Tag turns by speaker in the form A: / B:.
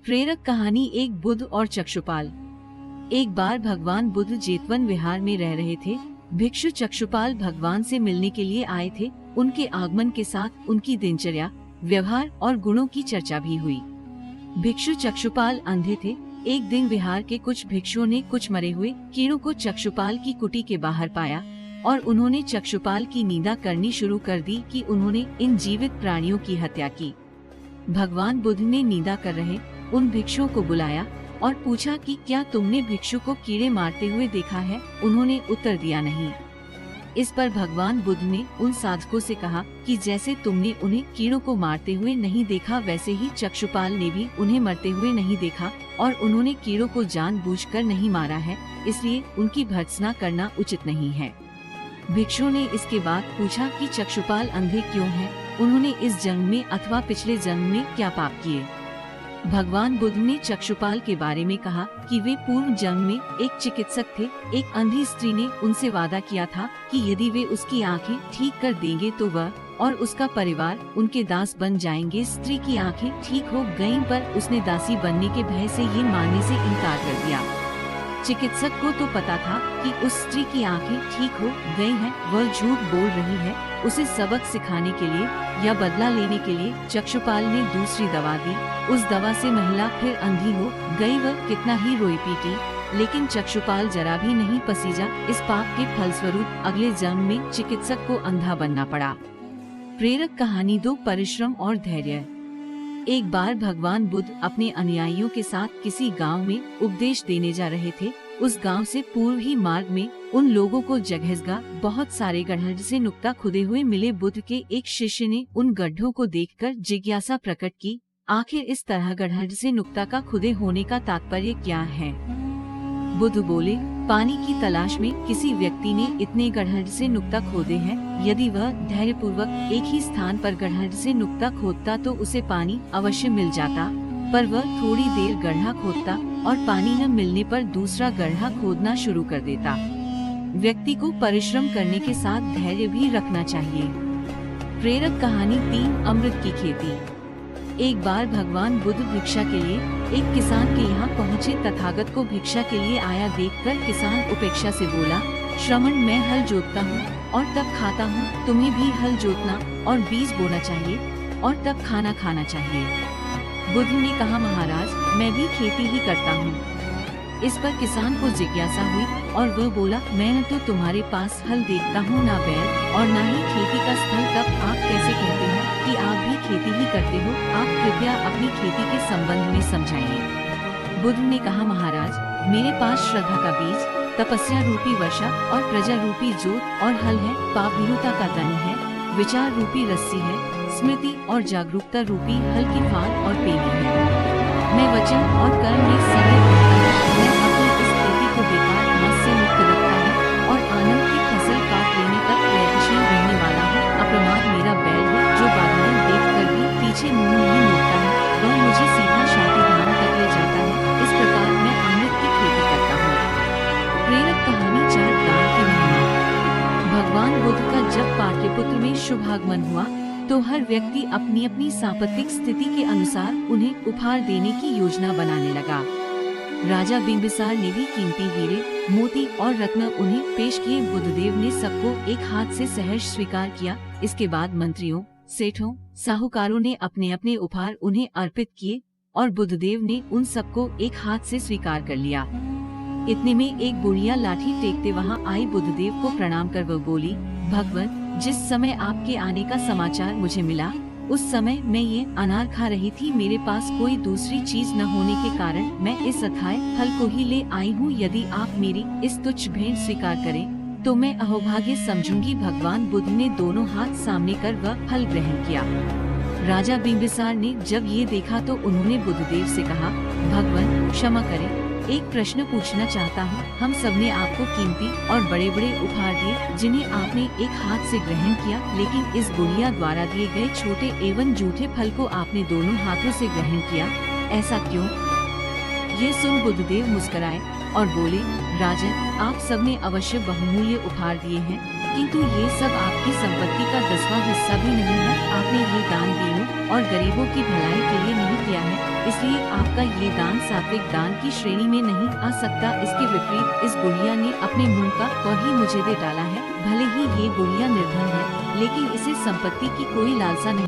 A: प्रेरक कहानी एक बुद्ध और चक्षुपाल। एक बार भगवान बुद्ध जेतवन विहार में रह रहे थे। भिक्षु चक्षुपाल भगवान से मिलने के लिए आए थे। उनके आगमन के साथ उनकी दिनचर्या, व्यवहार और गुणों की चर्चा भी हुई। भिक्षु चक्षुपाल अंधे थे। एक दिन विहार के कुछ भिक्षुओं ने कुछ मरे हुए कीड़ों को चक्षुपाल की कुटी के बाहर पाया और उन्होंने चक्षुपाल की निंदा करनी शुरू कर दी कि उन्होंने इन जीवित प्राणियों की हत्या की। भगवान बुद्ध ने निंदा कर रहे उन भिक्षुओं को बुलाया और पूछा कि क्या तुमने भिक्षु को कीड़े मारते हुए देखा है? उन्होंने उत्तर दिया नहीं। इस पर भगवान बुद्ध ने उन साधकों से कहा कि जैसे तुमने उन्हें कीड़ों को मारते हुए नहीं देखा, वैसे ही चक्षुपाल ने भी उन्हें मरते हुए नहीं देखा और उन्होंने कीड़ों को जानबूझकर नहीं मारा है, इसलिए उनकी भर्त्सना करना उचित नहीं है। भिक्षु ने इसके बाद पूछा कि चक्षुपाल अंधे क्यों हैं? उन्होंने इस जन्म में अथवा पिछले जन्म में क्या पाप किए? भगवान बुद्ध ने चक्षुपाल के बारे में कहा कि वे पूर्व जन्म में एक चिकित्सक थे। एक अंधी स्त्री ने उनसे वादा किया था कि यदि वे उसकी आंखें ठीक कर देंगे तो वह और उसका परिवार उनके दास बन जाएंगे। स्त्री की आंखें ठीक हो गईं, पर उसने दासी बनने के भय से ये मानने से इनकार कर दिया। चिकित्सक को तो पता था कि उस स्त्री की आंखें ठीक हो गई हैं, वह झूठ बोल रही है। उसे सबक सिखाने के लिए या बदला लेने के लिए चक्षुपाल ने दूसरी दवा दी। उस दवा से महिला फिर अंधी हो गई। वह कितना ही रोई पीटी, लेकिन चक्षुपाल जरा भी नहीं पसीजा। इस पाप के फलस्वरूप अगले जन्म में चिकित्सक को अंधा बनना पड़ा। प्रेरक कहानी 2, परिश्रम और धैर्य। एक बार भगवान बुद्ध अपने अनुयायियों के साथ किसी गांव में उपदेश देने जा रहे थे। उस गांव से पूर्व ही मार्ग में उन लोगों को जगह बहुत सारे गड्ढे से नुक्ता खुदे हुए मिले। बुद्ध के एक शिष्य ने उन गड्ढों को देखकर जिज्ञासा प्रकट की, आखिर इस तरह गड्ढे से नुक्ता का खुदे होने का तात्पर्य क्या है? बुद्ध बोले, पानी की तलाश में किसी व्यक्ति ने इतने गड्ढे से नुक्ता खोदे हैं। यदि वह धैर्य पूर्वक एक ही स्थान पर गड्ढे से नुक्ता खोदता तो उसे पानी अवश्य मिल जाता, पर वह थोड़ी देर गड्ढा खोदता और पानी न मिलने पर दूसरा गड्ढा खोदना शुरू कर देता। व्यक्ति को परिश्रम करने के साथ धैर्य भी रखना चाहिए। प्रेरक कहानी 3, अमृत की खेती। एक बार भगवान बुद्ध भिक्षा के लिए एक किसान के यहाँ पहुँचे। तथागत को भिक्षा के लिए आया देखकर किसान उपेक्षा से बोला, श्रमण, मैं हल जोतता हूँ और तब खाता हूँ। तुम्हें भी हल जोतना और बीज बोना चाहिए और तब खाना खाना चाहिए। बुद्ध ने कहा, महाराज, मैं भी खेती ही करता हूँ। इस पर किसान को जिज्ञासा हुई और वह बोला, मैं न तो तुम्हारे पास हल देखता हूँ, ना बैल और ना ही खेती का स्थल, तब आप कैसे कहते हैं कि आप भी खेती ही करते हो? आप कृपया अपनी खेती के संबंध में समझाइए। बुद्ध ने कहा, महाराज, मेरे पास श्रद्धा का बीज, तपस्या रूपी वर्षा और प्रजा रूपी जोत और हल है। पापभीरुता का धन है, विचार रूपी रस्सी है, स्मृति और जागरूकता रूपी हल की फाल और पेनी है। मैं वचन और कर्म में समय रखता हूँ। मैं अपनी इस खेती को बेकार घास से मुक्त रखता हूँ और आनंद की फसल काट लेने तक प्रयत्नशील रहने वाला हूँ। अप्रमाद मेरा बैल है, जो बाधाएं देखकर भी पीछे मुंह नहीं मोड़ता है। वह मुझे सीधा शांति धाम तक ले जाता है। इस प्रकार मैं अमृत की खेती करता हूँ। प्रेरक कहानी 4, दान की महिमा। भगवान बुद्ध का जब पाटलिपुत्र में शुभागमन हुआ तो हर व्यक्ति अपनी अपनी सांपत्तिक स्थिति के अनुसार उन्हें उपहार देने की योजना बनाने लगा। राजा बिंबिसार ने भी कीमती हीरे, मोती और रत्न उन्हें पेश किए। बुद्धदेव ने सबको एक हाथ से सहर्ष स्वीकार किया। इसके बाद मंत्रियों, सेठों, साहूकारों ने अपने अपने उपहार उन्हें अर्पित किए और बुद्धदेव ने उन सबको एक हाथ से स्वीकार कर लिया। इतने में एक बुढ़िया लाठी टेकते वहाँ आई। बुद्धदेव को प्रणाम कर वह बोली, भगवान, जिस समय आपके आने का समाचार मुझे मिला, उस समय मैं ये अनार खा रही थी। मेरे पास कोई दूसरी चीज न होने के कारण मैं इस अथाय फल को ही ले आई हूँ। यदि आप मेरी इस तुच्छ भेंट स्वीकार करें तो मैं अहोभाग्य समझूंगी। भगवान बुद्ध ने दोनों हाथ सामने कर वह फल ग्रहण किया। राजा बिंबिसार ने जब ये देखा तो उन्होंने बुद्धदेव से कहा, भगवान, क्षमा करें, एक प्रश्न पूछना चाहता हूँ। हम सबने आपको कीमती और बड़े बड़े उपहार दिए, जिन्हें आपने एक हाथ से ग्रहण किया, लेकिन इस बुढ़िया द्वारा दिए गए छोटे एवं जूठे फल को आपने दोनों हाथों से ग्रहण किया। ऐसा क्यों? ये सुन बुद्धदेव मुस्कुराए और बोले, राजन, आप सबने अवश्य बहुमूल्य उपहार दिए हैं, किंतु ये सब आपकी संपत्ति का 10वां हिस्सा भी नहीं है। आपने ये दान दीनों और गरीबों की भलाई के लिए नहीं किया है, इसलिए आपका ये दान सात्विक दान की श्रेणी में नहीं आ सकता। इसके विपरीत इस बुढ़िया ने अपने मुंह का कौ ही मुझे दे डाला है। भले ही ये बुढ़िया निर्धन है, लेकिन इसे संपत्ति की कोई लालसा नहीं।